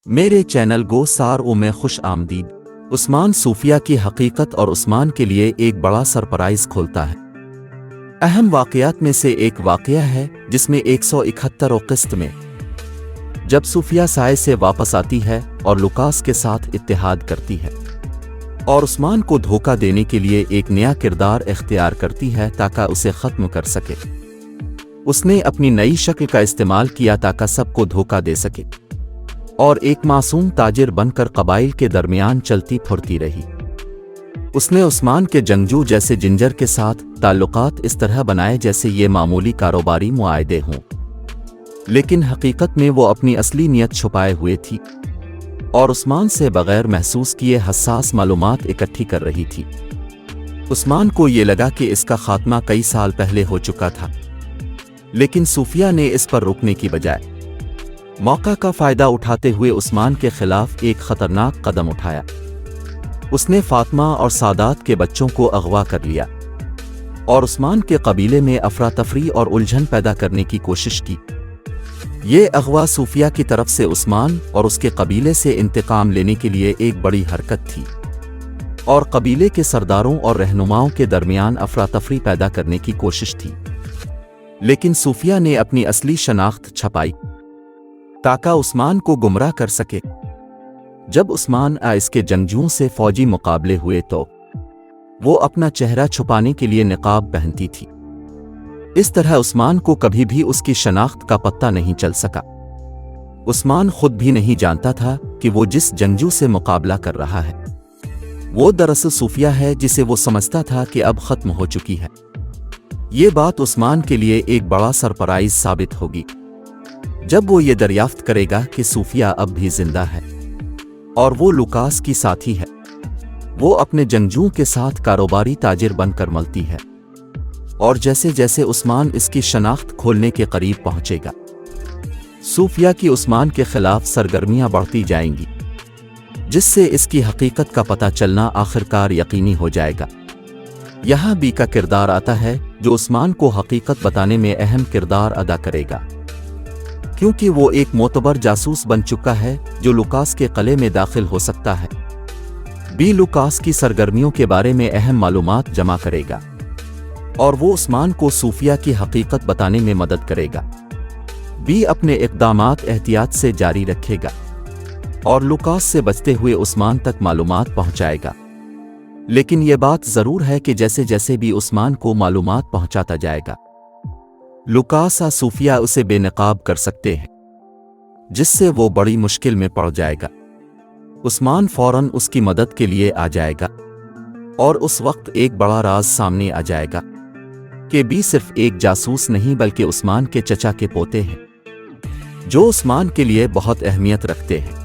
میرے چینل گو سار او میں خوش آمدید۔ عثمان صوفیہ کی حقیقت اور عثمان کے لیے ایک بڑا سرپرائز کھولتا ہے۔ اہم واقعات میں سے ایک واقعہ ہے جس میں 171 قسط میں جب صوفیہ سائے سے واپس آتی ہے اور لوکاس کے ساتھ اتحاد کرتی ہے اور عثمان کو دھوکہ دینے کے لیے ایک نیا کردار اختیار کرتی ہے تاکہ اسے ختم کر سکے۔ اس نے اپنی نئی شکل کا استعمال کیا تاکہ سب کو دھوکہ دے سکے اور ایک معصوم تاجر بن کر قبائل کے درمیان چلتی پھرتی رہی۔ اس نے عثمان کے جنگجو جیسے جنجر کے ساتھ تعلقات اس طرح بنائے جیسے یہ معمولی کاروباری معاہدے ہوں، لیکن حقیقت میں وہ اپنی اصلی نیت چھپائے ہوئے تھی اور عثمان سے بغیر محسوس کیے حساس معلومات اکٹھی کر رہی تھی۔ عثمان کو یہ لگا کہ اس کا خاتمہ کئی سال پہلے ہو چکا تھا، لیکن صوفیہ نے اس پر رکنے کی بجائے موقع کا فائدہ اٹھاتے ہوئے عثمان کے خلاف ایک خطرناک قدم اٹھایا۔ اس نے فاطمہ اور سادات کے بچوں کو اغوا کر لیا اور عثمان کے قبیلے میں افراتفری اور الجھن پیدا کرنے کی کوشش کی۔ یہ اغوا صوفیہ کی طرف سے عثمان اور اس کے قبیلے سے انتقام لینے کے لیے ایک بڑی حرکت تھی اور قبیلے کے سرداروں اور رہنماؤں کے درمیان افراتفری پیدا کرنے کی کوشش تھی، لیکن صوفیہ نے اپنی اصلی شناخت چھپائی تاکہ عثمان کو گمراہ کر سکے۔ جب عثمان اس کے جنگجوؤں سے فوجی مقابلے ہوئے تو وہ اپنا چہرہ چھپانے کے لیے نقاب پہنتی تھی۔ اس طرح عثمان کو کبھی بھی اس کی شناخت کا پتہ نہیں چل سکا۔ عثمان خود بھی نہیں جانتا تھا کہ وہ جس جنگجو سے مقابلہ کر رہا ہے وہ دراصل صوفیہ ہے جسے وہ سمجھتا تھا کہ اب ختم ہو چکی ہے۔ یہ بات عثمان کے لیے ایک بڑا سرپرائز ثابت ہوگی جب وہ یہ دریافت کرے گا کہ صوفیہ اب بھی زندہ ہے اور وہ لوکاس کی ساتھی ہے۔ وہ اپنے جنگجوؤں کے ساتھ کاروباری تاجر بن کر ملتی ہے اور جیسے جیسے عثمان اس کی شناخت کھولنے کے قریب پہنچے گا، صوفیہ کی عثمان کے خلاف سرگرمیاں بڑھتی جائیں گی، جس سے اس کی حقیقت کا پتہ چلنا آخرکار یقینی ہو جائے گا۔ یہاں بی کا کردار آتا ہے جو عثمان کو حقیقت بتانے میں اہم کردار ادا کرے گا، کیونکہ وہ ایک معتبر جاسوس بن چکا ہے جو لوکاس کے قلعے میں داخل ہو سکتا ہے۔ بی لوکاس کی سرگرمیوں کے بارے میں اہم معلومات جمع کرے گا اور وہ عثمان کو صوفیہ کی حقیقت بتانے میں مدد کرے گا۔ بی اپنے اقدامات احتیاط سے جاری رکھے گا اور لوکاس سے بچتے ہوئے عثمان تک معلومات پہنچائے گا، لیکن یہ بات ضرور ہے کہ جیسے جیسے بھی عثمان کو معلومات پہنچاتا جائے گا، لوکاس صوفیہ اسے بے نقاب کر سکتے ہیں، جس سے وہ بڑی مشکل میں پڑ جائے گا۔ عثمان فوراً اس کی مدد کے لیے آ جائے گا اور اس وقت ایک بڑا راز سامنے آ جائے گا کہ بی صرف ایک جاسوس نہیں بلکہ عثمان کے چچا کے پوتے ہیں جو عثمان کے لیے بہت اہمیت رکھتے ہیں۔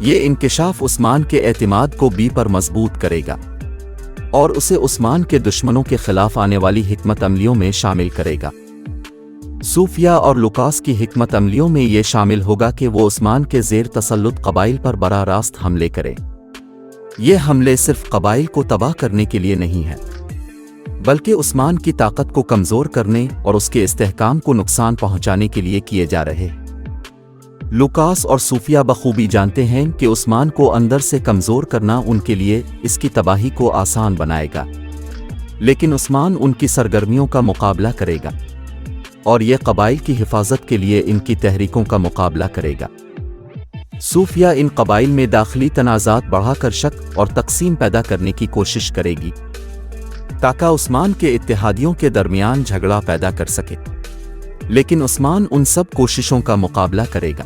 یہ انکشاف عثمان کے اعتماد کو بی پر مضبوط کرے گا اور اسے عثمان کے دشمنوں کے خلاف آنے والی حکمت عملیوں میں شامل کرے گا۔ صوفیہ اور لوکاس کی حکمت عملیوں میں یہ شامل ہوگا کہ وہ عثمان کے زیر تسلط قبائل پر براہ راست حملے کرے۔ یہ حملے صرف قبائل کو تباہ کرنے کے لیے نہیں ہیں، بلکہ عثمان کی طاقت کو کمزور کرنے اور اس کے استحکام کو نقصان پہنچانے کے لیے کیے جا رہے ہیں۔ لوکاس اور صوفیہ بخوبی جانتے ہیں کہ عثمان کو اندر سے کمزور کرنا ان کے لیے اس کی تباہی کو آسان بنائے گا، لیکن عثمان ان کی سرگرمیوں کا مقابلہ کرے گا اور یہ قبائل کی حفاظت کے لیے ان کی تحریکوں کا مقابلہ کرے گا۔ صوفیہ ان قبائل میں داخلی تنازعات بڑھا کر شک اور تقسیم پیدا کرنے کی کوشش کرے گی تاکہ عثمان کے اتحادیوں کے درمیان جھگڑا پیدا کر سکے، لیکن عثمان ان سب کوششوں کا مقابلہ کرے گا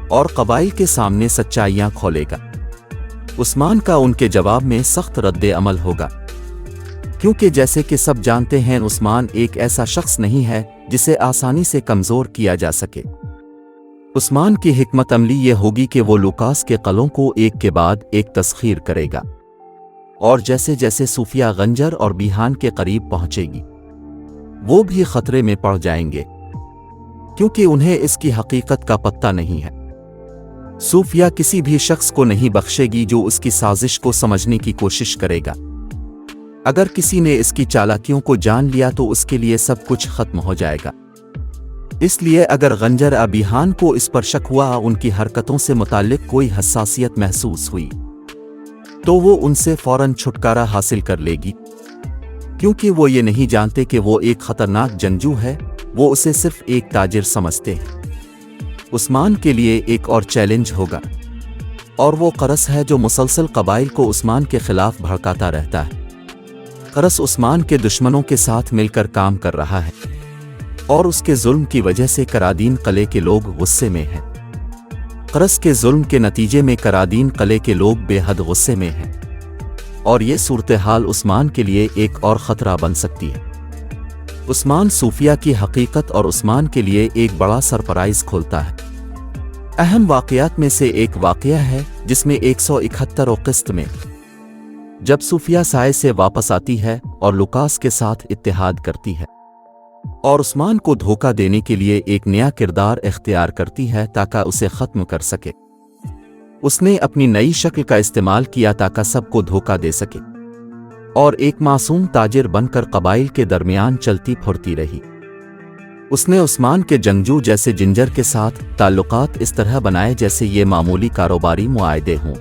اور قبائل کے سامنے سچائیاں کھولے گا۔ عثمان کا ان کے جواب میں سخت رد عمل ہوگا، کیونکہ جیسے کہ سب جانتے ہیں عثمان ایک ایسا شخص نہیں ہے جسے آسانی سے کمزور کیا جا سکے۔ عثمان کی حکمت عملی یہ ہوگی کہ وہ لوکاس کے قلعوں کو ایک کے بعد ایک تسخیر کرے گا اور جیسے جیسے صوفیہ غنجر اور بیہان کے قریب پہنچے گی وہ بھی خطرے میں پڑ جائیں گے، کیونکہ انہیں اس کی حقیقت کا پتہ نہیں ہے۔ صوفیہ کسی بھی شخص کو نہیں بخشے گی جو اس کی سازش کو سمجھنے کی کوشش کرے گا۔ اگر کسی نے اس کی چالاکیوں کو جان لیا تو اس کے لیے سب کچھ ختم ہو جائے گا۔ اس لیے اگر گنجر ابیحان کو اس پر شک ہوا، ان کی حرکتوں سے متعلق کوئی حساسیت محسوس ہوئی، تو وہ ان سے فوراً چھٹکارا حاصل کر لے گی، کیونکہ وہ یہ نہیں جانتے کہ وہ ایک خطرناک جنگجو ہے، وہ اسے صرف ایک تاجر سمجھتے ہیں۔ عثمان کے لیے ایک اور چیلنج ہوگا، اور وہ قرص ہے جو مسلسل قبائل کو عثمان کے خلاف بھڑکاتا رہتا ہے۔ قرص عثمان کے دشمنوں کے ساتھ مل کر کام کر رہا ہے، اور اس کے ظلم کی وجہ سے کرادین قلعے کے لوگ غصے میں ہیں۔ قرص کے ظلم کے نتیجے میں کرادین قلعے کے لوگ بے حد غصے میں ہیں، اور یہ صورتحال عثمان کے لیے ایک اور خطرہ بن سکتی ہے۔ عثمان صوفیہ کی حقیقت اور عثمان کے لیے ایک بڑا سرپرائز کھولتا ہے۔ اہم واقعات میں سے ایک واقعہ ہے جس میں 171 قسط میں جب صوفیہ سائے سے واپس آتی ہے اور لوکاس کے ساتھ اتحاد کرتی ہے، اور عثمان کو دھوکہ دینے کے لیے ایک نیا کردار اختیار کرتی ہے تاکہ اسے ختم کر سکے۔ اس نے اپنی نئی شکل کا استعمال کیا تاکہ سب کو دھوکہ دے سکے، اور ایک معصوم تاجر بن کر قبائل کے درمیان چلتی پھرتی رہی۔ اس نے عثمان کے جنگجو جیسے جنجر کے ساتھ تعلقات اس طرح بنائے جیسے یہ معمولی کاروباری معاہدے ہوں،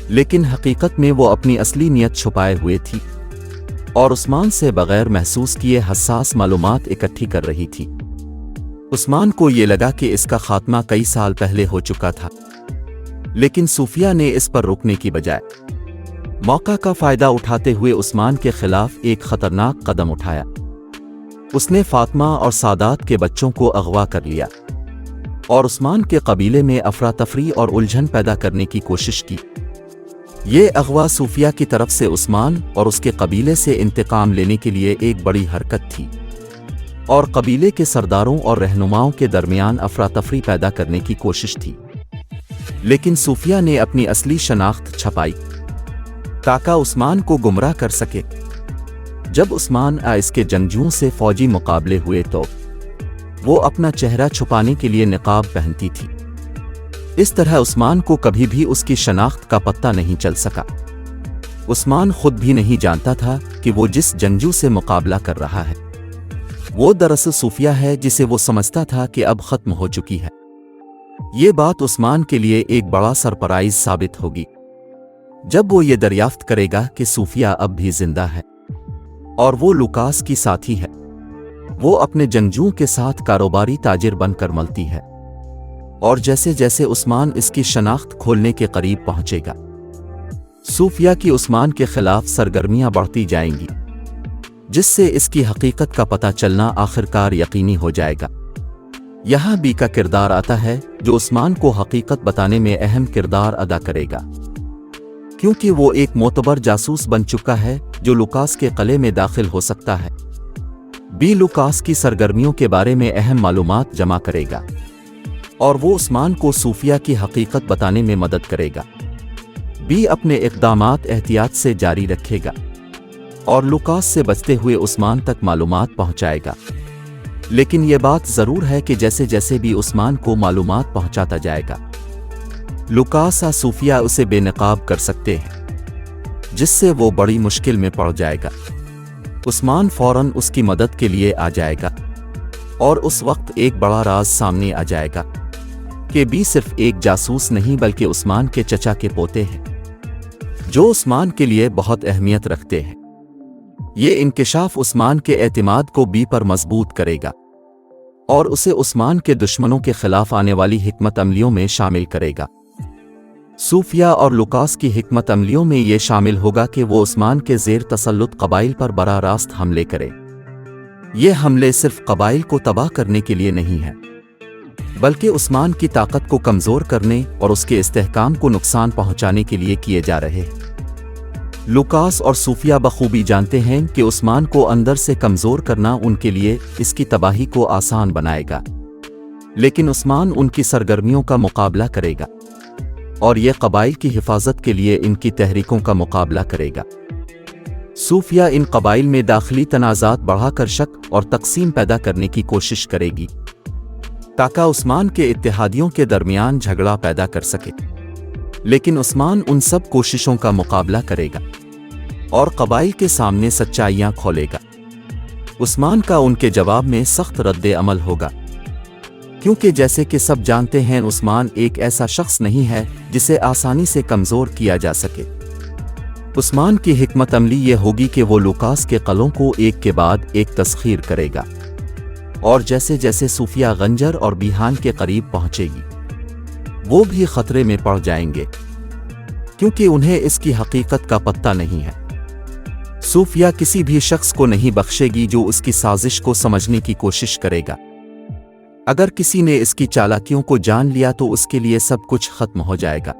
لیکن حقیقت میں وہ اپنی اصلی نیت چھپائے ہوئے تھی، اور عثمان سے بغیر محسوس کیے حساس معلومات اکٹھی کر رہی تھی۔ عثمان کو یہ لگا کہ اس کا خاتمہ کئی سال پہلے ہو چکا تھا، لیکن صوفیہ نے اس پر روکنے کی بجائے موقع کا فائدہ اٹھاتے ہوئے عثمان کے خلاف ایک خطرناک قدم اٹھایا۔ اس نے فاطمہ اور سادات کے بچوں کو اغوا کر لیا، اور عثمان کے قبیلے میں افراتفری اور الجھن پیدا کرنے کی کوشش کی۔ یہ اغوا صوفیہ کی طرف سے عثمان اور اس کے قبیلے سے انتقام لینے کے لیے ایک بڑی حرکت تھی، اور قبیلے کے سرداروں اور رہنماؤں کے درمیان افراتفری پیدا کرنے کی کوشش تھی۔ لیکن صوفیہ نے اپنی اصلی شناخت چھپائی تاکہ عثمان کو گمراہ کر سکے۔ جب عثمان اس کے جنگجوؤں سے فوجی مقابلے ہوئے تو وہ اپنا چہرہ چھپانے کے لیے نقاب پہنتی تھی۔ اس طرح عثمان کو کبھی بھی اس کی شناخت کا پتہ نہیں چل سکا۔ عثمان خود بھی نہیں جانتا تھا کہ وہ جس جنگجو سے مقابلہ کر رہا ہے وہ دراصل صوفیہ ہے جسے وہ سمجھتا تھا کہ اب ختم ہو چکی ہے۔ یہ بات عثمان کے لیے ایک بڑا سرپرائز ثابت ہوگی جب وہ یہ دریافت کرے گا کہ صوفیہ اب بھی زندہ ہے، اور وہ لوکاس کی ساتھی ہے۔ وہ اپنے جنگجوؤں کے ساتھ کاروباری تاجر بن کر ملتی ہے، اور جیسے جیسے عثمان اس کی شناخت کھولنے کے قریب پہنچے گا، صوفیہ کی عثمان کے خلاف سرگرمیاں بڑھتی جائیں گی، جس سے اس کی حقیقت کا پتہ چلنا آخرکار یقینی ہو جائے گا۔ یہاں بی کا کردار آتا ہے جو عثمان کو حقیقت بتانے میں اہم کردار ادا کرے گا، کیونکہ وہ ایک معتبر جاسوس بن چکا ہے جو لوکاس کے قلعے میں داخل ہو سکتا ہے۔ بی لوکاس کی سرگرمیوں کے بارے میں اہم معلومات جمع کرے گا، اور وہ عثمان کو صوفیہ کی حقیقت بتانے میں مدد کرے گا۔ بی اپنے اقدامات احتیاط سے جاری رکھے گا، اور لوکاس سے بچتے ہوئے عثمان تک معلومات پہنچائے گا۔ لیکن یہ بات ضرور ہے کہ جیسے جیسے بھی عثمان کو معلومات پہنچاتا جائے گا، لوکاس اور صوفیہ اسے بے نقاب کر سکتے ہیں، جس سے وہ بڑی مشکل میں پڑ جائے گا۔ عثمان فوراً اس کی مدد کے لیے آ جائے گا، اور اس وقت ایک بڑا راز سامنے آ جائے گا کہ بی صرف ایک جاسوس نہیں بلکہ عثمان کے چچا کے پوتے ہیں، جو عثمان کے لیے بہت اہمیت رکھتے ہیں۔ یہ انکشاف عثمان کے اعتماد کو بی پر مضبوط کرے گا، اور اسے عثمان کے دشمنوں کے خلاف آنے والی حکمت عملیوں میں شامل کرے گا۔ صوفیہ اور لوکاس کی حکمت عملیوں میں یہ شامل ہوگا کہ وہ عثمان کے زیر تسلط قبائل پر براہ راست حملے کرے۔ یہ حملے صرف قبائل کو تباہ کرنے کے لیے نہیں ہیں، بلکہ عثمان کی طاقت کو کمزور کرنے اور اس کے استحکام کو نقصان پہنچانے کے لیے کیے جا رہے ہیں۔ لوکاس اور صوفیہ بخوبی جانتے ہیں کہ عثمان کو اندر سے کمزور کرنا ان کے لیے اس کی تباہی کو آسان بنائے گا، لیکن عثمان ان کی سرگرمیوں کا مقابلہ کرے گا، اور یہ قبائل کی حفاظت کے لیے ان کی تحریکوں کا مقابلہ کرے گا۔ صوفیہ ان قبائل میں داخلی تنازعات بڑھا کر شک اور تقسیم پیدا کرنے کی کوشش کرے گی تاکہ عثمان کے اتحادیوں کے درمیان جھگڑا پیدا کر سکے، لیکن عثمان ان سب کوششوں کا مقابلہ کرے گا اور قبائل کے سامنے سچائیاں کھولے گا۔ عثمان کا ان کے جواب میں سخت رد عمل ہوگا، کیونکہ جیسے کہ سب جانتے ہیں عثمان ایک ایسا شخص نہیں ہے جسے آسانی سے کمزور کیا جا سکے۔ عثمان کی حکمت عملی یہ ہوگی کہ وہ لوکاس کے قلعوں کو ایک کے بعد ایک تسخیر کرے گا، اور جیسے جیسے صوفیہ غنجر اور بیہان کے قریب پہنچے گی وہ بھی خطرے میں پڑ جائیں گے، کیونکہ انہیں اس کی حقیقت کا پتہ نہیں ہے۔ صوفیہ کسی بھی شخص کو نہیں بخشے گی جو اس کی سازش کو سمجھنے کی کوشش کرے گا۔ اگر کسی نے اس کی چالاکیوں کو جان لیا تو اس کے لیے سب کچھ ختم ہو جائے گا۔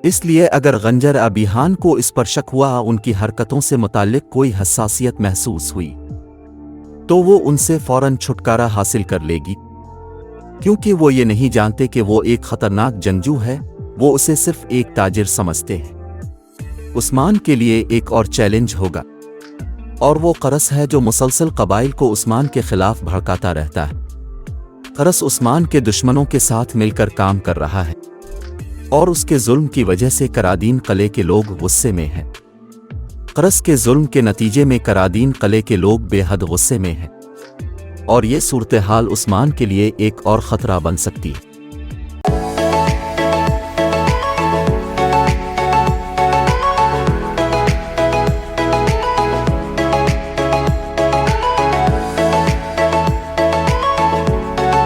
اس لیے اگر غنجر ابیہان کو اس پر شک ہوا، ان کی حرکتوں سے متعلق کوئی حساسیت محسوس ہوئی، تو وہ ان سے فوراً چھٹکارا حاصل کر لے گی، کیونکہ وہ یہ نہیں جانتے کہ وہ ایک خطرناک جنگجو ہے، وہ اسے صرف ایک تاجر سمجھتے ہیں۔ عثمان کے لیے ایک اور چیلنج ہوگا، اور وہ قرص ہے جو مسلسل قبائل کو عثمان کے خلاف بھڑکاتا رہتا ہے۔ قرص عثمان کے دشمنوں کے ساتھ مل کر کام کر رہا ہے، اور اس کے ظلم کی وجہ سے کرادین قلعے کے لوگ غصے میں ہیں۔ قرص کے ظلم کے نتیجے میں کرادین قلعے کے لوگ بے حد غصے میں ہیں، اور یہ صورتحال عثمان کے لیے ایک اور خطرہ بن سکتی ہے۔